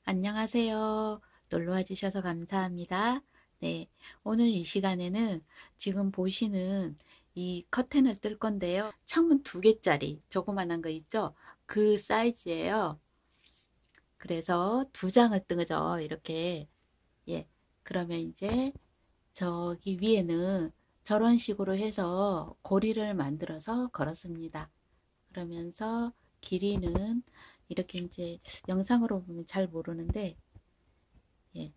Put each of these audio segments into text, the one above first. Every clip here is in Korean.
안녕하세요. 놀러와 주셔서 감사합니다. 네, 오늘 이 시간에는 지금 보시는 이 커튼을 뜰 건데요. 창문 2개짜리 조그만한 거 있죠? 그 사이즈예요. 그래서 2장을 뜨죠. 이렇게. 예. 그러면 이제 저기 위에는 저런 식으로 해서 고리를 만들어서 걸었습니다. 그러면서 길이는 이렇게 이제 영상으로 보면 잘 모르는데, 예,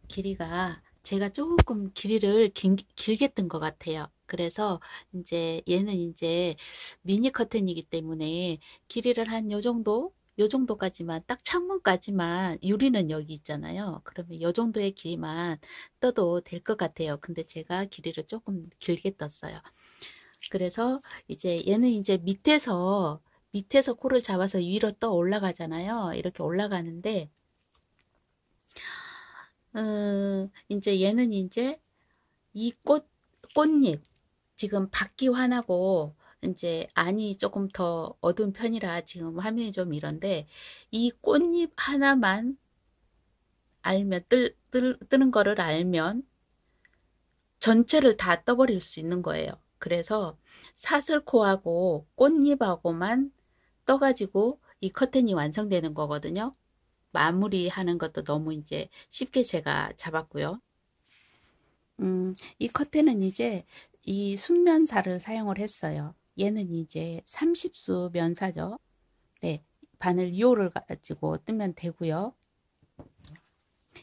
길이가 제가 조금 길이를 길게 뜬 것 같아요. 그래서 이제 얘는 이제 미니 커튼이기 때문에 길이를 한 요 정도까지만, 딱 창문까지만, 유리는 여기 있잖아요. 그러면 요 정도의 길이만 떠도 될 것 같아요. 근데 제가 길이를 조금 길게 떴어요. 그래서 이제 얘는 이제 밑에서 코를 잡아서 위로 떠 올라가잖아요. 이렇게 올라가는데, 이제 얘는 이제 이 꽃잎, 지금 밖이 환하고, 이제 안이 조금 더 어두운 편이라 지금 화면이 좀 이런데, 이 꽃잎 하나만 알면, 뜨는 거를 알면, 전체를 다 떠버릴 수 있는 거예요. 그래서 사슬코하고 꽃잎하고만 떠가지고 이 커튼이 완성되는 거거든요. 마무리하는 것도 너무 이제 쉽게 제가 잡았고요. 이 커튼은 이제 이 순면사를 사용을 했어요. 얘는 이제 30수 면사죠. 네, 바늘 2호를 가지고 뜨면 되고요.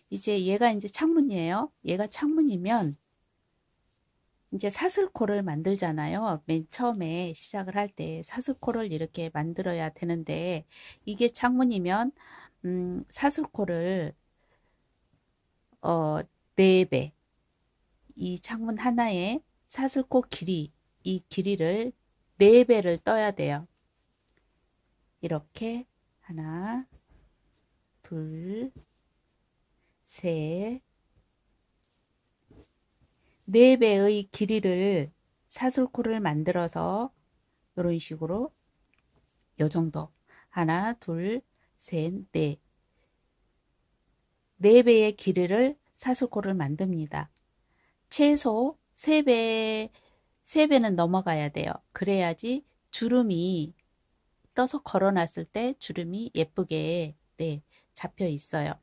이제 얘가 이제 창문이에요. 얘가 창문이면 이제 사슬코를 만들잖아요. 맨 처음에 시작을 할 때 사슬코를 이렇게 만들어야 되는데, 이게 창문이면 사슬코를 4배, 이 창문 하나에 사슬코 길이, 이 길이를 4배를 떠야 돼요. 이렇게 하나, 둘, 셋, 4배의 길이를 사슬코를 만들어서 이런 식으로 요 정도, 하나, 둘, 셋, 넷, 4배의 길이를 사슬코를 만듭니다. 최소 3배는 넘어가야 돼요. 그래야지 주름이 떠서 걸어놨을 때 주름이 예쁘게, 네, 잡혀 있어요.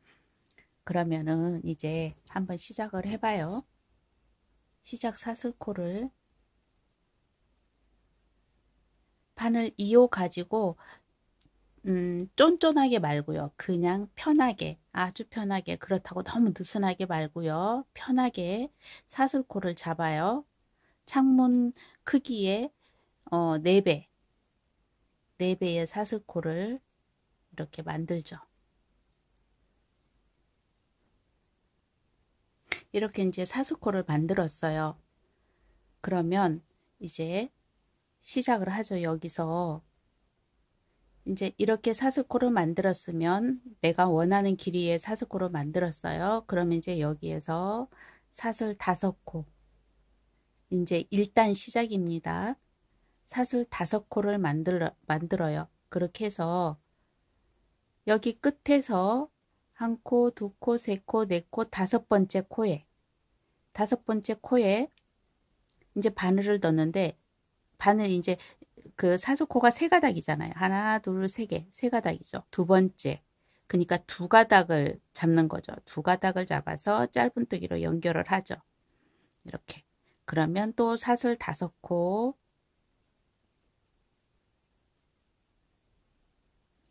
그러면은 이제 한번 시작을 해봐요. 시작 사슬코를 바늘 2호 가지고 쫀쫀하게 말고요. 그냥 편하게, 아주 편하게, 그렇다고 너무 느슨하게 말고요. 편하게 사슬코를 잡아요. 창문 크기의 4배, 4배의 사슬코를 이렇게 만들죠. 이렇게 이제 사슬코를 만들었어요. 그러면 이제 시작을 하죠. 여기서 이제 이렇게 사슬코를 만들었으면, 내가 원하는 길이의 사슬코를 만들었어요. 그러면 이제 여기에서 사슬 5코, 이제 일단 시작입니다. 사슬 5코를 만들어요. 그렇게 해서 여기 끝에서 1코, 2코, 3코, 4코, 5번째 코에, 5번째 코에 이제 바늘을 넣는데, 바늘 이제 그 사슬코가 3가닥이잖아요. 하나, 둘, 3개, 3가닥이죠. 2번째. 그러니까 2가닥을 잡는 거죠. 2가닥을 잡아서 짧은뜨기로 연결을 하죠. 이렇게. 그러면 또 사슬 5코,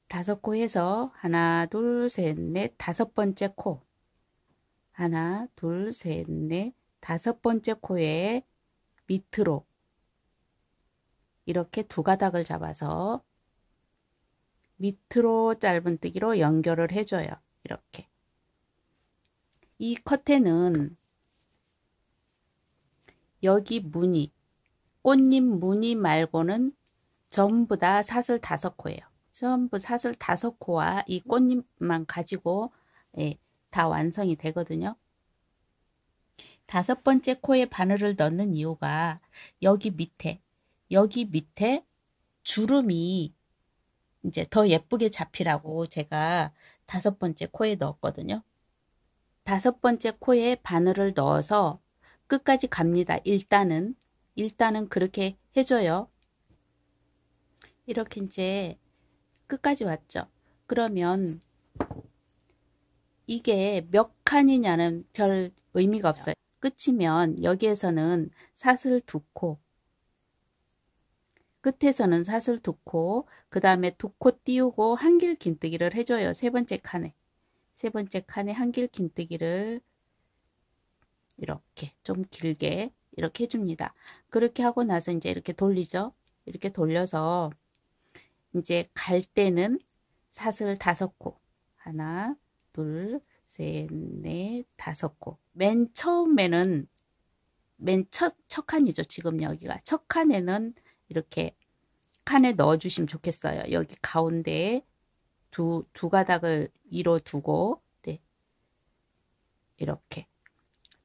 5코 해서 하나, 둘, 셋, 넷, 5번째 코. 하나, 둘, 셋, 넷, 5번째 코에 밑으로 이렇게 2가닥을 잡아서 밑으로 짧은뜨기로 연결을 해줘요. 이렇게. 이 커튼은 여기 무늬, 꽃잎 무늬 말고는 전부 다 사슬 5코예요. 전부 사슬 5코와 이 꽃잎만 가지고, 예, 다 완성이 되거든요. 5번째 코에 바늘을 넣는 이유가 여기 밑에 주름이 이제 더 예쁘게 잡히라고 제가 5번째 코에 넣었거든요. 5번째 코에 바늘을 넣어서 끝까지 갑니다. 일단은 그렇게 해줘요. 이렇게 이제 끝까지 왔죠. 그러면 이게 몇 칸이냐는 별 의미가 없어요. 끝이면 여기에서는 사슬 2코, 끝에서는 사슬 2코, 그 다음에 2코 띄우고 한길 긴뜨기를 해줘요. 세 번째 칸에 한길 긴뜨기를 이렇게 좀 길게 이렇게 해줍니다. 그렇게 하고 나서 이제 이렇게 돌리죠. 이렇게 돌려서 이제 갈 때는 사슬 5코, 하나, 둘, 셋, 넷, 5코. 맨 처음에는 첫 칸이죠. 지금 여기가 첫 칸에는 이렇게 칸에 넣어 주시면 좋겠어요. 여기 가운데에 두 가닥을 위로 두고, 네, 이렇게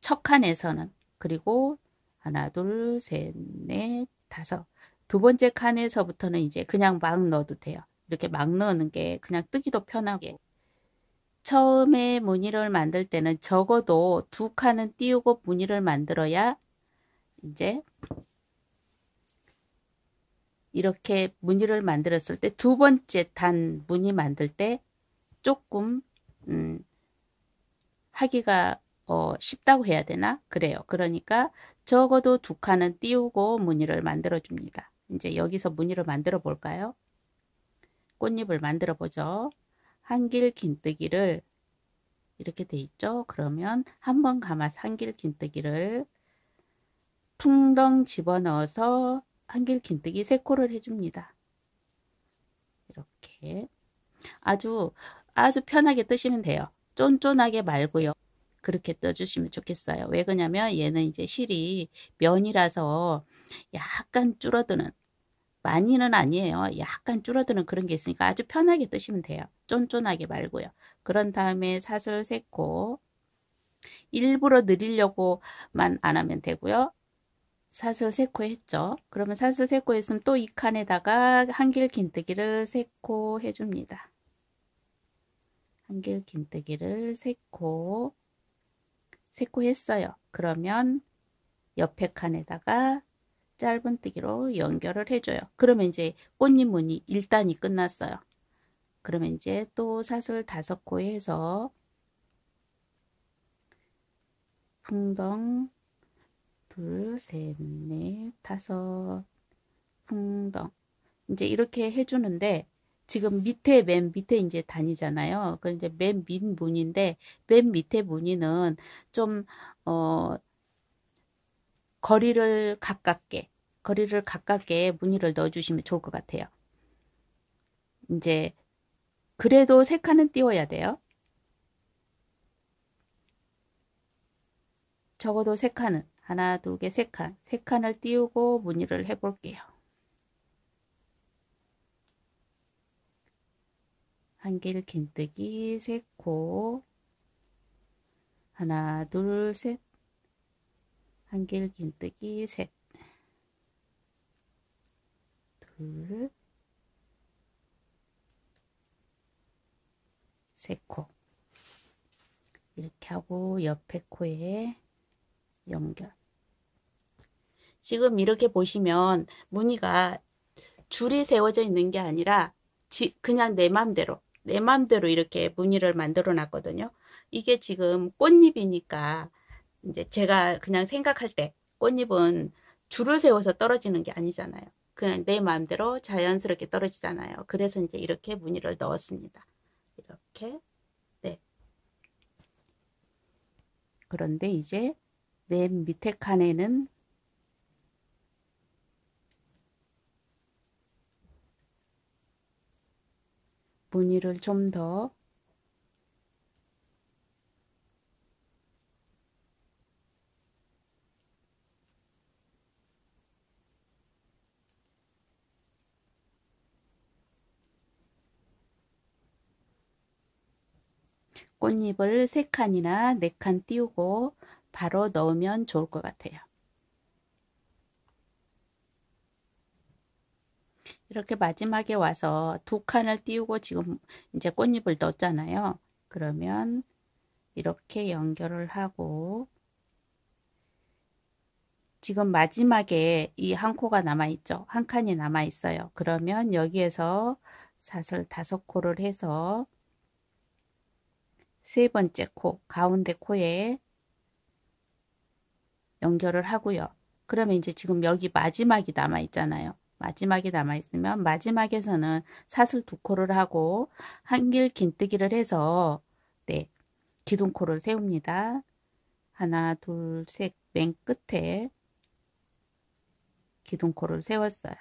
첫 칸에서는, 그리고 하나, 둘, 셋, 넷, 5. 두 번째 칸에서부터는 이제 그냥 막 넣어도 돼요. 이렇게 막 넣는 게 그냥 뜨기도 편하게. 처음에 무늬를 만들 때는 적어도 2칸은 띄우고 무늬를 만들어야 이제 이렇게 무늬를 만들었을 때 두 번째 단 무늬 만들 때 조금 하기가 쉽다고 해야 되나? 그래요. 그러니까 적어도 2칸은 띄우고 무늬를 만들어 줍니다. 이제 여기서 무늬를 만들어 볼까요? 꽃잎을 만들어 보죠. 한길 긴뜨기를 이렇게 돼 있죠. 그러면 한번 감아서 한길 긴뜨기를 풍덩 집어넣어서 한길 긴뜨기 3코를 해줍니다. 이렇게 아주 편하게 뜨시면 돼요. 쫀쫀하게 말고요. 그렇게 떠주시면 좋겠어요. 왜 그러냐면 얘는 이제 실이 면이라서 약간 줄어드는, 많이는 아니에요. 약간 줄어드는 그런 게 있으니까 아주 편하게 뜨시면 돼요. 쫀쫀하게 말고요. 그런 다음에 사슬 3코, 일부러 느리려고만 안 하면 되고요. 사슬 3코 했죠. 그러면 사슬 3코 했으면 또 이 칸에다가 한길 긴뜨기를 3코 해줍니다. 한길 긴뜨기를 3코 했어요. 그러면 옆에 칸에다가 짧은뜨기로 연결을 해줘요. 그러면 이제 꽃잎 무늬 1단이 끝났어요. 그러면 이제 또 사슬 5코 해서 풍덩 둘, 셋, 넷, 5 풍덩 이제 이렇게 해주는데 지금 맨 밑에 이제 단이잖아요. 그 이제 맨 밑 무늬인데 맨 밑에 무늬는 좀 거리를 가깝게 무늬를 넣어주시면 좋을 것 같아요. 이제 그래도 3칸은 띄워야 돼요. 적어도 3칸은 하나, 두 개, 3칸. 3칸을 띄우고 무늬를 해볼게요. 한길 긴뜨기 3코 하나, 둘, 셋. 한길 긴뜨기 셋. 둘, 3코. 이렇게 하고 옆에 코에 연결. 지금 이렇게 보시면 무늬가 줄이 세워져 있는 게 아니라 그냥 내 맘대로 이렇게 무늬를 만들어 놨거든요. 이게 지금 꽃잎이니까 이제 제가 그냥 생각할 때 꽃잎은 줄을 세워서 떨어지는 게 아니잖아요. 그냥 내 마음대로 자연스럽게 떨어지잖아요. 그래서 이제 이렇게 무늬를 넣었습니다. 이렇게. 네. 그런데 이제 맨 밑에 칸에는 무늬를 좀 더 꽃잎을 3칸이나 4칸 띄우고 바로 넣으면 좋을 것 같아요. 이렇게 마지막에 와서 두 칸을 띄우고 지금 이제 꽃잎을 넣었잖아요. 그러면 이렇게 연결을 하고 지금 마지막에 이 한 코가 남아 있죠. 한 칸이 남아 있어요. 그러면 여기에서 사슬 5코를 해서 세 번째 코, 가운데 코에 연결을 하고요. 그러면 이제 지금 여기 마지막이 남아 있잖아요. 마지막이 남아 있으면 마지막에서는 사슬 2코를 하고 한길 긴뜨기를 해서 네, 기둥코를 세웁니다. 하나, 둘, 셋, 맨 끝에 기둥코를 세웠어요.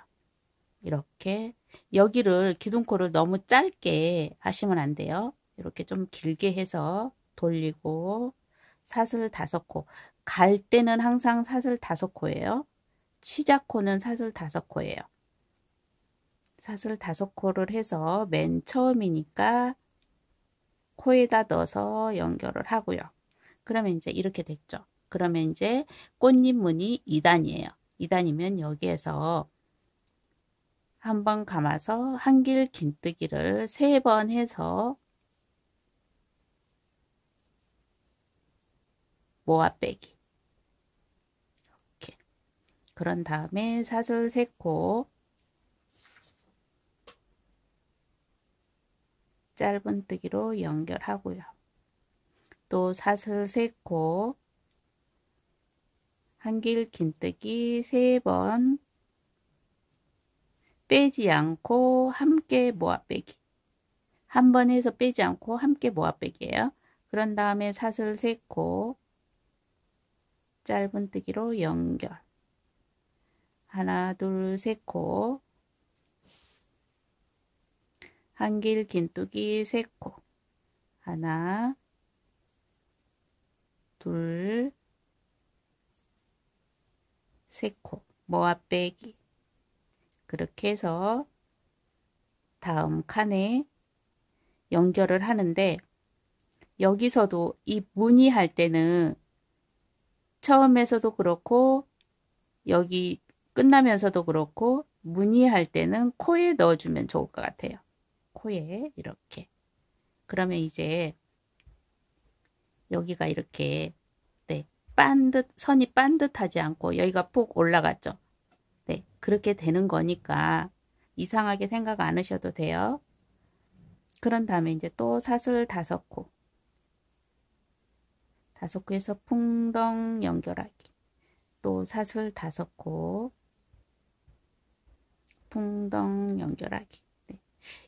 이렇게 여기를 기둥코를 너무 짧게 하시면 안 돼요. 이렇게 좀 길게 해서 돌리고 사슬 5코. 갈 때는 항상 사슬 5코예요. 시작코는 사슬 5코예요. 사슬 5코를 해서 맨 처음이니까 코에다 넣어서 연결을 하고요. 그러면 이제 이렇게 됐죠. 그러면 이제 꽃잎 무늬 2단이에요. 2단이면 여기에서 한번 감아서 한길 긴뜨기를 3번 해서 모아 빼기. 이렇게. 그런 다음에 사슬 3코 짧은뜨기로 연결하고요. 또 사슬 3코 한길 긴뜨기 3번 빼지 않고 함께 모아 빼기. 한 번 해서 빼지 않고 함께 모아 빼기예요. 그런 다음에 사슬 3코 짧은뜨기로 연결. 하나, 둘, 3코 한길 긴뜨기 3코. 하나, 둘, 3코 모아 빼기. 그렇게 해서 다음 칸에 연결을 하는데 여기서도 이 무늬할 때는 처음에서도 그렇고 여기 끝나면서도 그렇고 무늬할 때는 코에 넣어주면 좋을 것 같아요. 코에 이렇게. 그러면 이제 여기가 이렇게 네, 선이 반듯하지 않고 여기가 푹 올라갔죠. 네, 그렇게 되는 거니까 이상하게 생각 안 하셔도 돼요. 그런 다음에 이제 또 사슬 5코. 5코에서 풍덩 연결하기. 또 사슬 5코. 풍덩 연결하기. 네.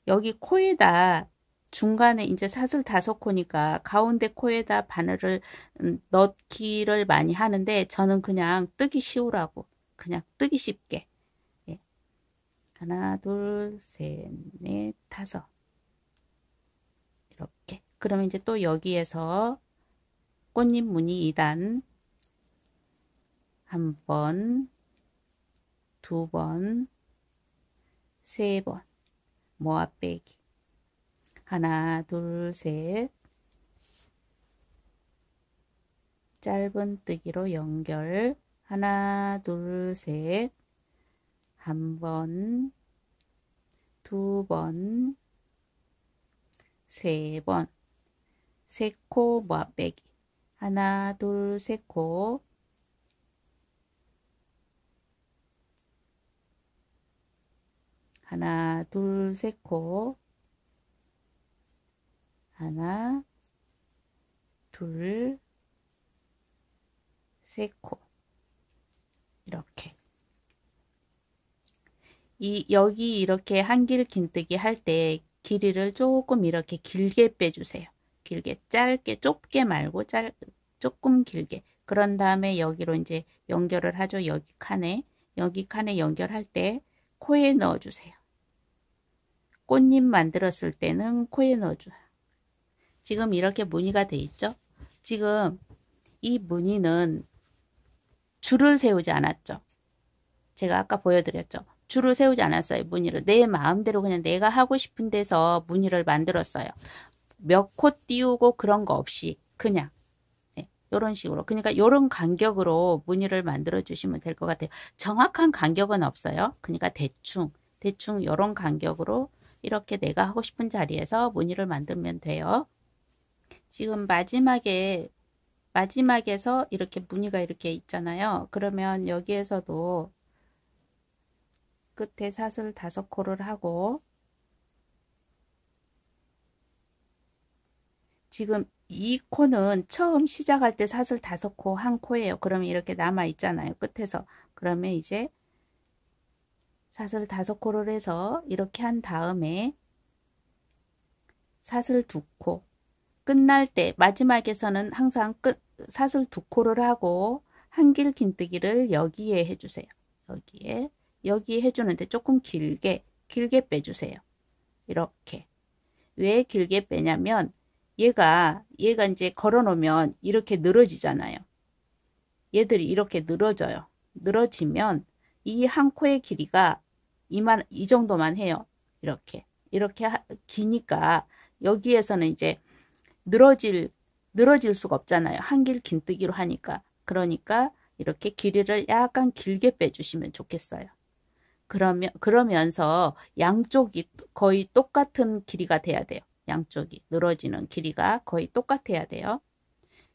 여기 코에다 중간에 이제 사슬 5코니까 가운데 코에다 바늘을 넣기를 많이 하는데 저는 그냥 뜨기 쉬우라고 그냥 뜨기 쉽게 예. 하나 둘 셋 넷 다섯 이렇게. 그러면 이제 또 여기에서 꽃잎 무늬 2단 한 번, 2번, 3번 모아 빼기. 하나, 둘, 셋 짧은뜨기로 연결. 하나, 둘, 셋 한 번, 2번, 3번 3코 모아 빼기. 하나, 둘, 3코 하나, 둘, 3코 하나, 둘, 3코 이렇게. 여기 이렇게 한길 긴뜨기 할 때 길이를 조금 이렇게 길게 빼주세요. 길게, 짧게, 좁게 말고 조금 길게. 그런 다음에 여기로 이제 연결을 하죠. 여기 칸에 연결할 때 코에 넣어주세요. 꽃잎 만들었을 때는 코에 넣어줘요. 지금 이렇게 무늬가 돼 있죠. 지금 이 무늬는 줄을 세우지 않았죠. 제가 아까 보여드렸죠. 줄을 세우지 않았어요. 무늬를 내 마음대로 그냥 내가 하고 싶은 데서 무늬를 만들었어요. 몇 코 띄우고 그런 거 없이 그냥 네, 이런 식으로. 그러니까 이런 간격으로 무늬를 만들어 주시면 될 것 같아요. 정확한 간격은 없어요. 그러니까 대충 대충 이런 간격으로 이렇게 내가 하고 싶은 자리에서 무늬를 만들면 돼요. 지금 마지막에서 이렇게 무늬가 이렇게 있잖아요. 그러면 여기에서도 끝에 사슬 5코를 하고, 지금 이 코는 처음 시작할 때 사슬 5코 한 코예요. 그러면 이렇게 남아 있잖아요. 끝에서. 그러면 이제 사슬 5코를 해서 이렇게 한 다음에 사슬 2코, 끝날 때 마지막에서는 항상 사슬 2코를 하고 한길 긴뜨기를 여기에 해주세요. 여기에 해주는데 조금 길게 빼주세요. 이렇게. 왜 길게 빼냐면 얘가 이제 걸어 놓으면 이렇게 늘어지잖아요. 얘들이 이렇게 늘어져요. 늘어지면 이 한 코의 길이가 이 정도만 해요. 이렇게 기니까 여기에서는 이제 늘어질 수가 없잖아요. 한길 긴뜨기로 하니까. 그러니까 이렇게 길이를 약간 길게 빼주시면 좋겠어요. 그러면서 양쪽이 거의 똑같은 길이가 돼야 돼요. 양쪽이 늘어지는 길이가 거의 똑같아야 돼요.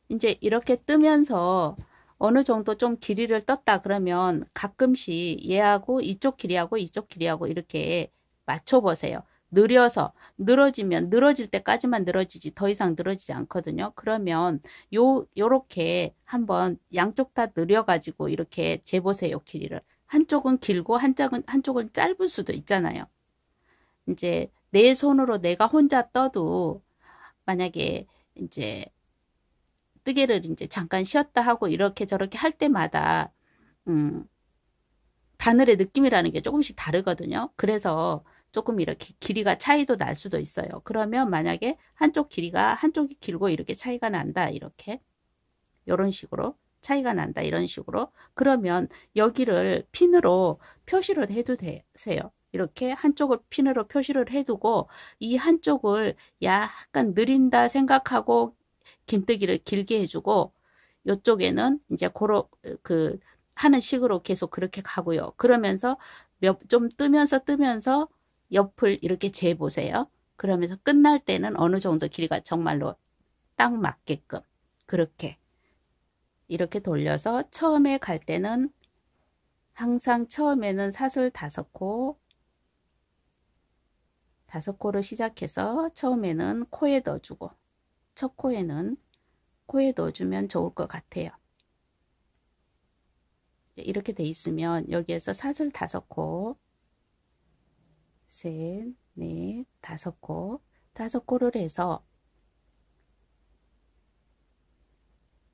이제 이렇게 뜨면서 어느 정도 좀 길이를 떴다 그러면 가끔씩 얘하고 이쪽 길이하고 이쪽 길이하고 이렇게 맞춰 보세요. 늘어지면 늘어질 때까지만 늘어지지 더 이상 늘어지지 않거든요. 그러면 요렇게 한번 양쪽 다 늘려 가지고 이렇게 재보세요. 길이를. 한쪽은 길고 한쪽은 짧을 수도 있잖아요. 이제 내 손으로 내가 혼자 떠도 만약에 이제 뜨개를 이제 잠깐 쉬었다 하고 이렇게 저렇게 할 때마다 바늘의 느낌이라는 게 조금씩 다르거든요. 그래서 조금 이렇게 길이가 차이도 날 수도 있어요. 그러면 만약에 한쪽이 길고 이렇게 차이가 난다. 이렇게 이런 식으로 차이가 난다. 이런 식으로 그러면 여기를 핀으로 표시를 해도 되세요. 이렇게 한쪽을 핀으로 표시를 해두고 이 한쪽을 약간 느린다 생각하고 긴뜨기를 길게 해주고 이쪽에는 이제 하는 식으로 계속 그렇게 가고요. 그러면서 좀 뜨면서 옆을 이렇게 재보세요. 그러면서 끝날 때는 어느 정도 길이가 정말로 딱 맞게끔 이렇게 돌려서 처음에 갈 때는 항상 처음에는 사슬 5코 시작해서 처음에는 코에 넣어주고 첫 코에는 코에 넣어주면 좋을 것 같아요. 이렇게 돼 있으면 여기에서 사슬 5코 셋, 넷, 5코 5코를 해서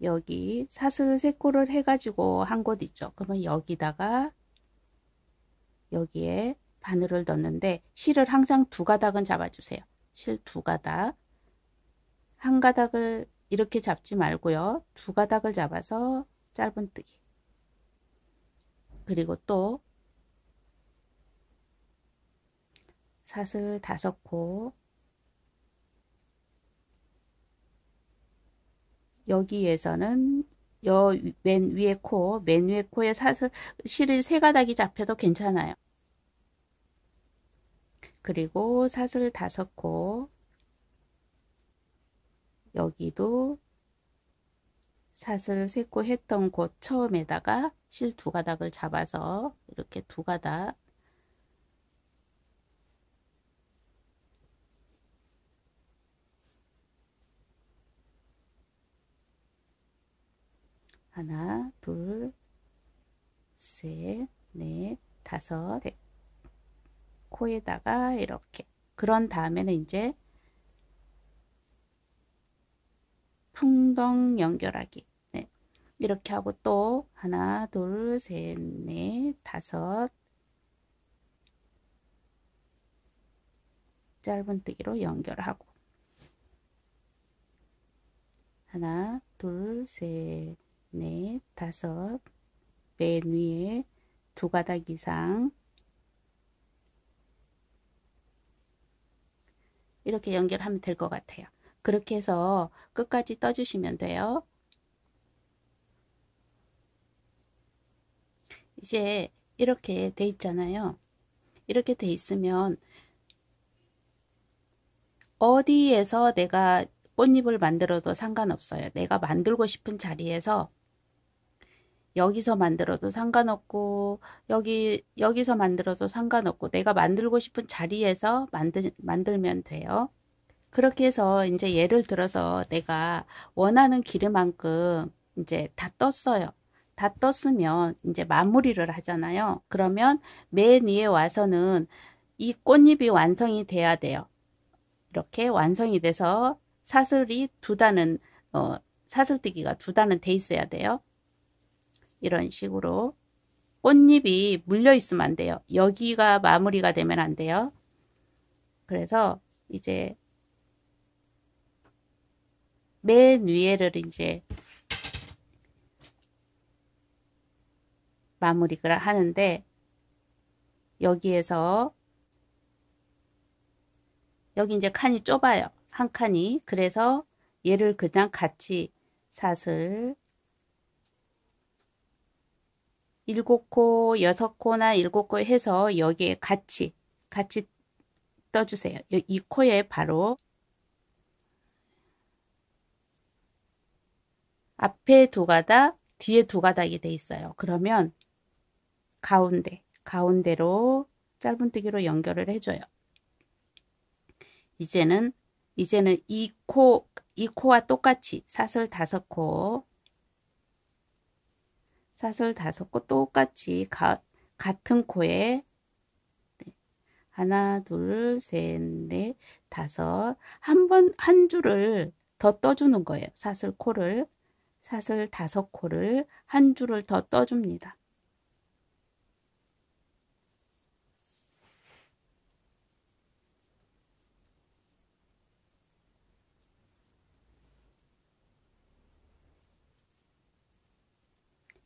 여기 사슬 3코를 해가지고 한 곳 있죠. 그러면 여기에 바늘을 넣는데 실을 항상 2가닥은 잡아주세요. 실 2가닥. 한 가닥을 이렇게 잡지 말고요. 2가닥을 잡아서 짧은뜨기. 그리고 또 사슬 5코 여기에서는 맨 위에 코에 실을 3가닥이 잡혀도 괜찮아요. 그리고 사슬 5코 여기도 사슬 3코 했던 곳 처음에다가 실 2가닥을 잡아서 이렇게 2가닥 하나, 둘, 셋, 넷, 5 코에다가 이렇게 그런 다음에는 이제 풍덩 연결하기 이렇게 하고 또 하나, 둘, 셋, 넷, 5 짧은뜨기로 연결하고 하나, 둘, 셋, 넷, 5 맨 위에 2가닥 이상 이렇게 연결하면 될 것 같아요. 그렇게 해서 끝까지 떠주시면 돼요. 이제 이렇게 돼 있잖아요. 이렇게 돼 있으면 어디에서 내가 꽃잎을 만들어도 상관없어요. 내가 만들고 싶은 자리에서 여기서 만들어도 상관없고 여기서 만들어도 상관없고 내가 만들고 싶은 자리에서 만들면 돼요. 그렇게 해서 이제 예를 들어서 내가 원하는 길이만큼 이제 다 떴어요. 다 떴으면 이제 마무리를 하잖아요. 그러면 맨 위에 와서는 이 꽃잎이 완성이 돼야 돼요. 이렇게 완성이 돼서 사슬이 두 단은 사슬뜨기가 두 단은 돼 있어야 돼요. 이런 식으로 꽃잎이 물려 있으면 안 돼요. 여기가 마무리가 되면 안 돼요. 그래서 이제 맨 위에를 이제 마무리를 하는데 여기에서 여기 이제 칸이 좁아요. 한 칸이. 그래서 얘를 그냥 같이 사슬 7코, 6코나 7코 해서 여기에 같이 떠주세요. 이 코에 바로 앞에 두 가닥, 뒤에 두 가닥이 돼 있어요. 그러면 가운데로 짧은뜨기로 연결을 해줘요. 이제는 이 코와 똑같이 사슬 5코 똑같이 같은 코에 하나, 둘, 셋, 넷, 다섯 한 줄을 더 떠주는 거예요. 사슬 5코를 한 줄을 더 떠줍니다.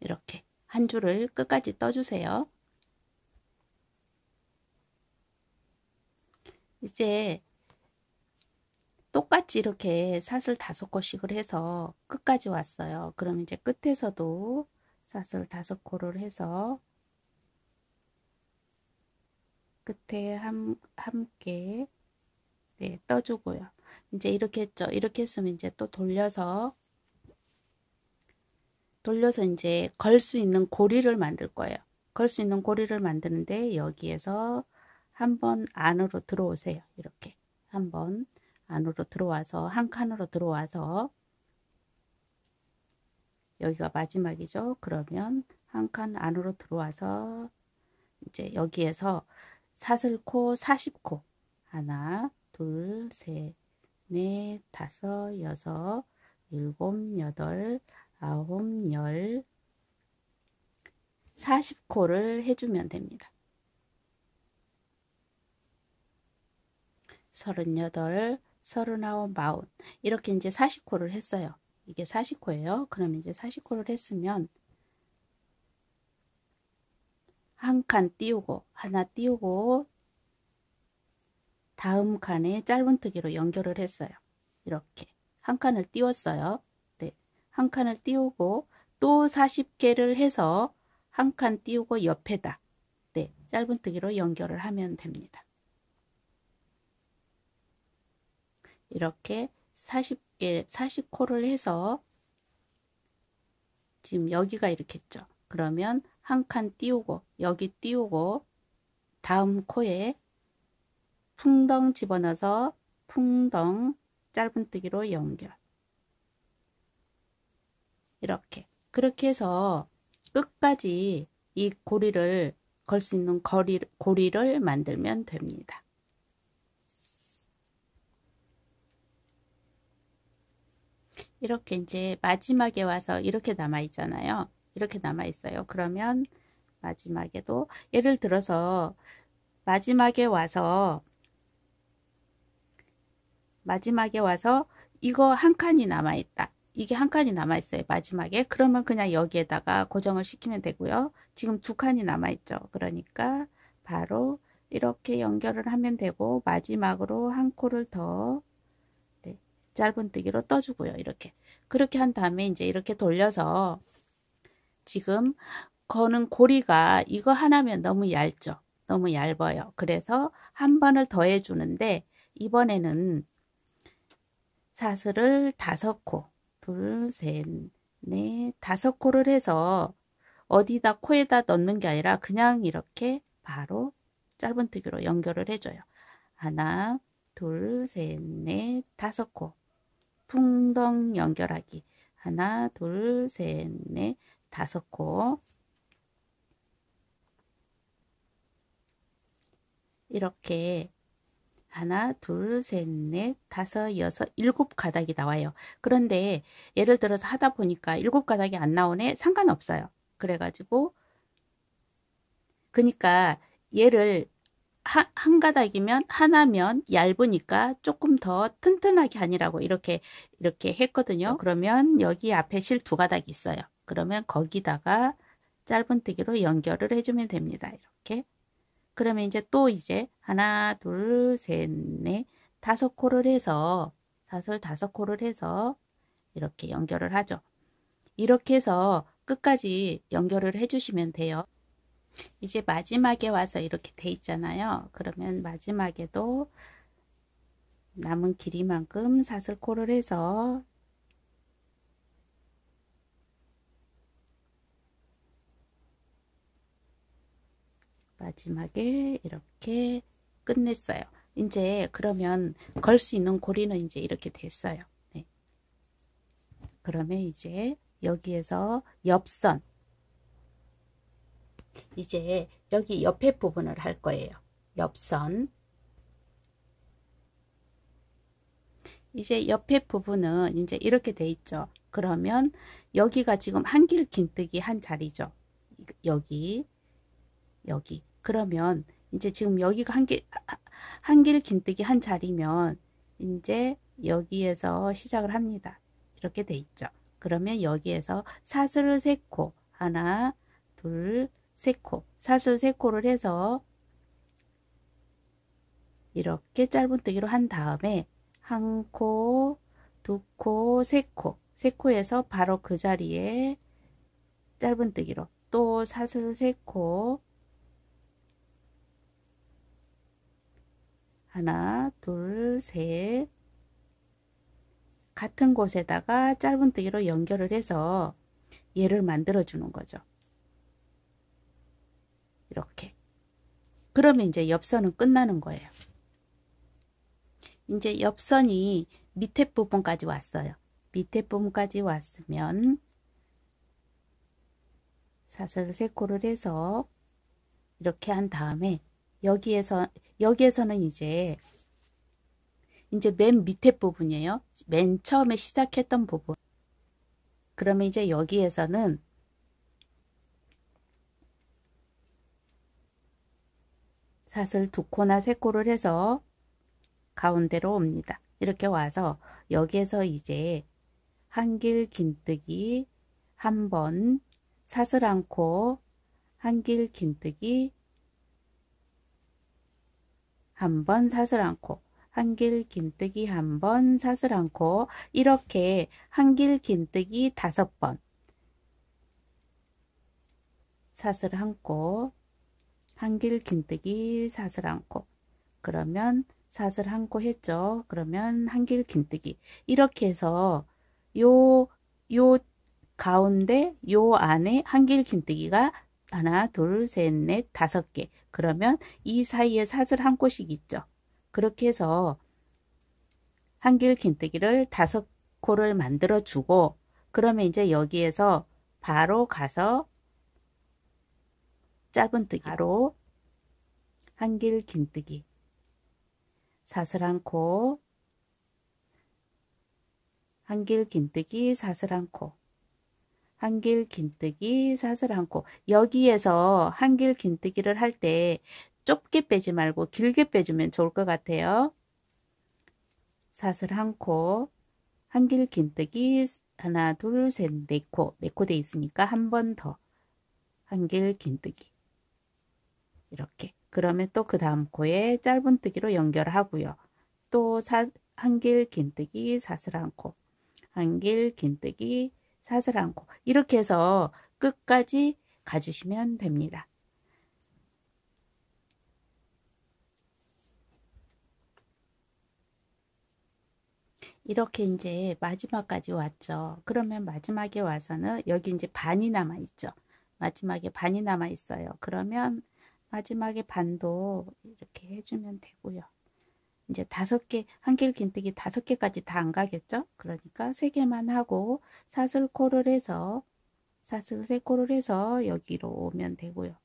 이렇게 한 줄을 끝까지 떠주세요. 이제 똑같이 이렇게 사슬 5코씩을 해서 끝까지 왔어요. 그럼 이제 끝에서도 사슬 5코를 해서 끝에 함께 떠주고요. 이제 이렇게 했죠. 이렇게 했으면 이제 또 돌려서 이제 걸 수 있는 고리를 만들 거예요. 걸 수 있는 고리를 만드는데 여기에서 한번 안으로 들어오세요. 이렇게 한번 안으로 들어와서 한 칸으로 들어와서 여기가 마지막이죠. 그러면 한 칸 안으로 들어와서 이제 여기에서 사슬코 40코 하나, 둘, 셋, 넷, 다섯, 여섯, 일곱, 여덟, 아홉, 열 40코를 해주면 됩니다. 38, 39, 40 이렇게 이제 40코를 했어요. 이게 40코예요. 그럼 이제 40코를 했으면 한 칸 띄우고 하나 띄우고 다음 칸에 짧은뜨기로 연결을 했어요. 이렇게 한 칸을 띄웠어요. 네, 한 칸을 띄우고 또 40개를 해서 한 칸 띄우고 옆에다 짧은뜨기로 연결을 하면 됩니다. 이렇게 40코를 해서 지금 여기가 이렇게 있죠. 그러면 한 칸 띄우고 여기 띄우고 다음 코에 풍덩 집어넣어서 풍덩 짧은뜨기로 연결 그렇게 해서 끝까지 이 고리를 걸 수 있는 고리를 만들면 됩니다. 이렇게 이제 마지막에 와서 이렇게 남아 있잖아요. 이렇게 남아 있어요. 그러면 마지막에도 예를 들어서 마지막에 와서 이거 한 칸이 남아 있다. 이게 한 칸이 남아 있어요. 마지막에. 그러면 그냥 여기에다가 고정을 시키면 되고요. 지금 두 칸이 남아 있죠. 그러니까 바로 이렇게 연결을 하면 되고 마지막으로 한 코를 더 짧은뜨기로 떠주고요. 이렇게 그렇게 한 다음에 이제 이렇게 돌려서 지금 거는 고리가 이거 하나면 너무 얇죠. 너무 얇아요. 그래서 한 번을 더 해주는데 이번에는 사슬을 5코, 둘, 셋, 넷, 5코를 해서 어디다 코에다 넣는 게 아니라 그냥 이렇게 바로 짧은뜨기로 연결을 해줘요. 하나, 둘, 셋, 넷, 5코. 풍덩 연결하기. 하나, 둘, 셋, 넷, 5코. 이렇게 하나, 둘, 셋, 넷, 다섯, 여섯, 7가닥이 나와요. 그런데 예를 들어서 하다 보니까 7가닥이 안 나오네? 상관없어요. 그래가지고 그러니까 얘를 한 가닥이면 하나면 얇으니까 조금 더 튼튼하게 하니라고 이렇게 했거든요. 그러면 여기 앞에 실 2가닥이 있어요. 그러면 거기다가 짧은뜨기로 연결을 해주면 됩니다. 이렇게. 그러면 이제 또 이제 하나, 둘, 셋, 넷, 5코를 해서 사슬 5코를 해서 이렇게 연결을 하죠. 이렇게 해서 끝까지 연결을 해주시면 돼요. 이제 마지막에 와서 이렇게 돼 있잖아요. 그러면 마지막에도 남은 길이만큼 사슬코를 해서 마지막에 이렇게 끝냈어요. 이제 그러면 걸 수 있는 고리는 이제 이렇게 됐어요. 네. 그러면 이제 여기에서 옆선, 이제 여기 옆에 부분을 할 거예요. 옆선. 이제 옆에 부분은 이제 이렇게 돼 있죠. 그러면 여기가 지금 한길 긴뜨기 한 자리죠. 여기. 그러면 이제 지금 여기가 한길 긴뜨기 한 자리면 이제 여기에서 시작을 합니다. 이렇게 돼 있죠. 그러면 여기에서 사슬을 3코, 하나, 둘, 3코, 사슬 3코를 해서 이렇게 짧은뜨기로 한 다음에 1코, 2코, 3코, 3코에서 바로 그 자리에 짧은뜨기로 또 사슬 3코, 하나, 둘, 셋, 같은 곳에다가 짧은뜨기로 연결을 해서 얘를 만들어 주는 거죠. 이렇게. 그러면 이제 옆선은 끝나는 거예요. 이제 옆선이 밑에 부분까지 왔어요. 밑에 부분까지 왔으면 사슬 3코를 해서 이렇게 한 다음에 여기에서는 이제 맨 밑에 부분이에요. 맨 처음에 시작했던 부분. 그러면 이제 여기에서는 사슬 2코나 3코를 해서 가운데로 옵니다. 이렇게 와서 여기에서 이제 한길 긴뜨기 한 번, 사슬 1코, 한길 긴뜨기 한 번, 사슬 1코, 한길 긴뜨기 한 번, 사슬 1코, 이렇게 한길 긴뜨기 5번, 사슬 1코, 한길 긴뜨기 사슬 1코, 그러면 사슬 1코 했죠. 그러면 한길 긴뜨기, 이렇게 해서 요 가운데 요 안에 한길 긴뜨기가 하나, 둘, 셋, 넷, 5개. 그러면 이 사이에 사슬 1코씩 있죠. 그렇게 해서 한길 긴뜨기를 5코를 만들어 주고, 그러면 이제 여기에서 바로 가서 짧은뜨기로 한길 긴뜨기 사슬 1코, 한길 긴뜨기 사슬 1코, 한길 긴뜨기 사슬 1코. 여기에서 한길 긴뜨기를 할 때 좁게 빼지 말고 길게 빼주면 좋을 것 같아요. 사슬 1코, 한길 긴뜨기 하나, 둘, 셋, 4코, 4코 돼 있으니까 한 번 더 한길 긴뜨기 이렇게. 그러면 또 그 다음 코에 짧은뜨기로 연결하고요. 또 한길 긴뜨기 사슬 1코, 한길 긴뜨기 사슬 1코, 이렇게 해서 끝까지 가주시면 됩니다. 이렇게 이제 마지막까지 왔죠. 그러면 마지막에 와서는 여기 이제 반이 남아 있죠. 마지막에 반이 남아 있어요. 그러면 마지막에 반도 이렇게 해주면 되고요. 이제 5개, 한길긴뜨기 5개까지 다 안 가겠죠? 그러니까 3개만 하고 사슬코를 해서 사슬 3코를 해서 여기로 오면 되고요.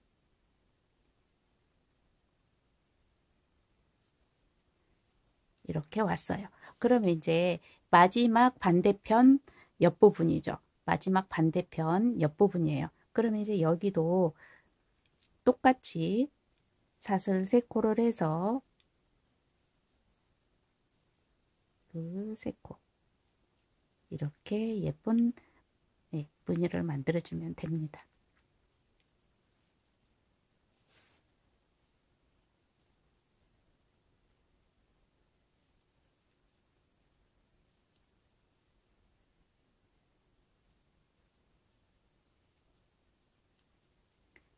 이렇게 왔어요. 그러면 이제 마지막 반대편 옆부분이죠. 마지막 반대편 옆부분이에요. 그러면 이제 여기도 똑같이 사슬 3코를 해서 3코 이렇게 예쁜 무늬를 만들어주면 됩니다.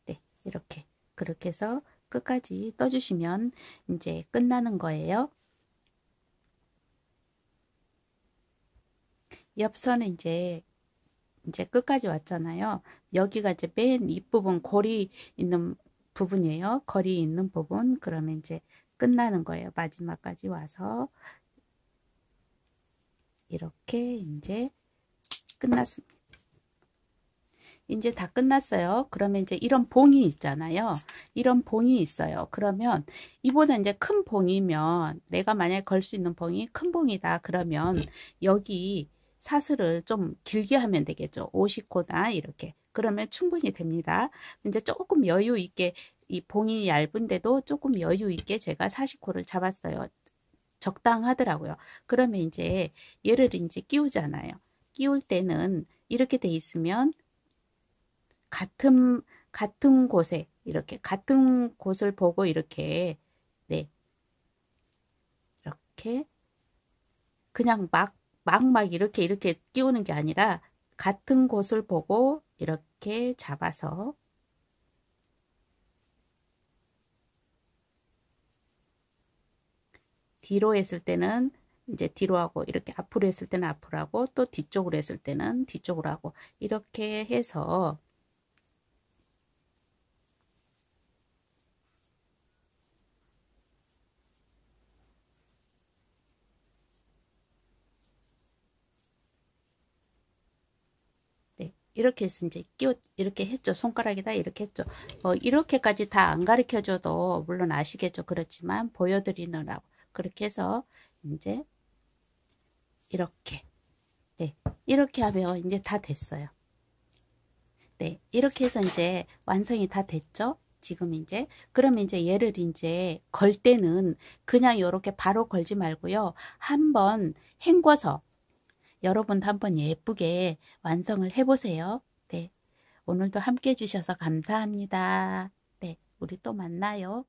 네, 이렇게 그렇게 해서 끝까지 떠주시면 이제 끝나는 거예요. 옆선은 이제 끝까지 왔잖아요. 여기가 이제 맨 윗부분 골이 있는 부분이에요. 거리 있는 부분. 그러면 이제 끝나는 거예요. 마지막까지 와서 이렇게 이제 끝났습니다. 이제 다 끝났어요. 그러면 이제 이런 봉이 있잖아요. 이런 봉이 있어요. 그러면 이보다 이제 큰 봉이면 내가 만약에 걸 수 있는 봉이 큰 봉이다. 그러면 여기 사슬을 좀 길게 하면 되겠죠. 50코나 이렇게. 그러면 충분히 됩니다. 이제 조금 여유 있게 이 봉이 얇은데도 조금 여유 있게 제가 40코를 잡았어요. 적당하더라고요. 그러면 이제 얘를 이제 끼우잖아요. 끼울 때는 이렇게 돼 있으면 같은 곳에 이렇게 같은 곳을 보고 이렇게 네 이렇게 그냥 막 이렇게 끼우는 게 아니라 같은 곳을 보고 이렇게 잡아서 뒤로 했을 때는 이제 뒤로 하고 이렇게 앞으로 했을 때는 앞으로 하고 또 뒤쪽으로 했을 때는 뒤쪽으로 하고 이렇게 해서 네, 이렇게 해서 이제 이렇게 했죠. 손가락에다 이렇게 했죠. 이렇게까지 다 안 가르쳐 줘도 물론 아시겠죠. 그렇지만 보여드리느라고 그렇게 해서 이제 이렇게 네, 이렇게 하면 이제 다 됐어요. 네, 이렇게 해서 이제 완성이 다 됐죠. 지금 이제 그러면 이제 얘를 이제 걸 때는 그냥 이렇게 바로 걸지 말고요. 한번 헹궈서 여러분도 한번 예쁘게 완성을 해보세요. 네, 오늘도 함께 해주셔서 감사합니다. 네, 우리 또 만나요.